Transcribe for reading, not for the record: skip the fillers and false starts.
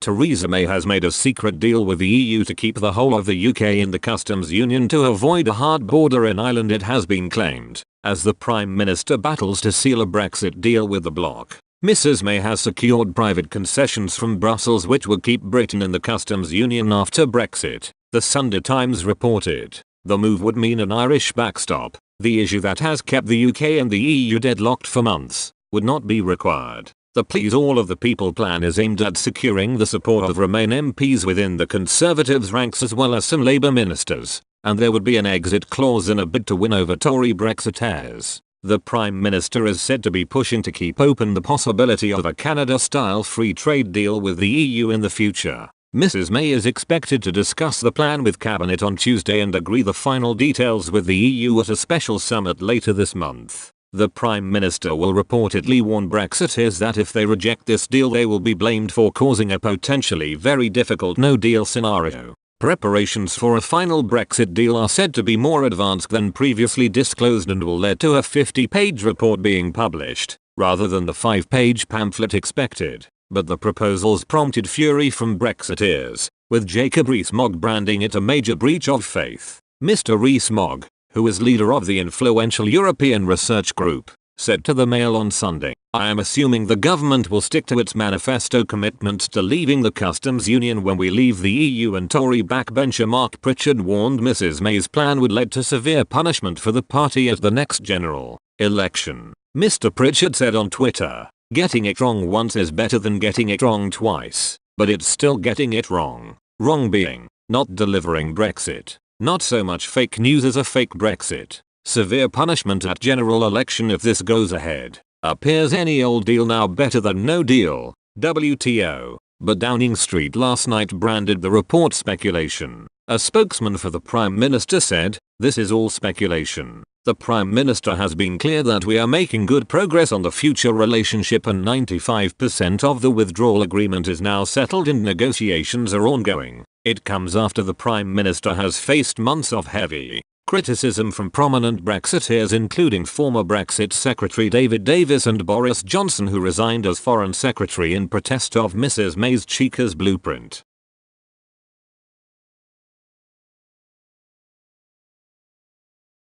Theresa May has made a secret deal with the EU to keep the whole of the UK in the customs union to avoid a hard border in Ireland, it has been claimed, as the Prime Minister battles to seal a Brexit deal with the bloc. Mrs May has secured private concessions from Brussels which would keep Britain in the customs union after Brexit, the Sunday Times reported. The move would mean an Irish backstop, the issue that has kept the UK and the EU deadlocked for months, would not be required. The Please All of the People plan is aimed at securing the support of Remain MPs within the Conservatives' ranks as well as some Labour ministers, and there would be an exit clause in a bid to win over Tory Brexiteers. The Prime Minister is said to be pushing to keep open the possibility of a Canada-style free trade deal with the EU in the future. Mrs May is expected to discuss the plan with Cabinet on Tuesday and agree the final details with the EU at a special summit later this month. The Prime Minister will reportedly warn Brexiteers that if they reject this deal they will be blamed for causing a potentially very difficult no-deal scenario. Preparations for a final Brexit deal are said to be more advanced than previously disclosed and will lead to a 50-page report being published, rather than the 5-page pamphlet expected. But the proposals prompted fury from Brexiteers, with Jacob Rees-Mogg branding it a major breach of faith. Mr Rees-Mogg, who is leader of the influential European research group, said to the Mail on Sunday, "I am assuming the government will stick to its manifesto commitment to leaving the customs union when we leave the EU," and Tory backbencher Mark Pritchard warned Mrs May's plan would lead to severe punishment for the party at the next general election. Mr Pritchard said on Twitter, "Getting it wrong once is better than getting it wrong twice, but it's still getting it wrong. Wrong being, not delivering Brexit. Not so much fake news as a fake Brexit. Severe punishment at general election if this goes ahead. Appears any old deal now better than no deal. WTO. But Downing Street last night branded the report speculation. A spokesman for the Prime Minister said, "This is all speculation. The Prime Minister has been clear that we are making good progress on the future relationship and 95% of the withdrawal agreement is now settled and negotiations are ongoing." It comes after the Prime Minister has faced months of heavy criticism from prominent Brexiteers including former Brexit Secretary David Davis and Boris Johnson, who resigned as Foreign Secretary in protest of Mrs May's Cheekers blueprint.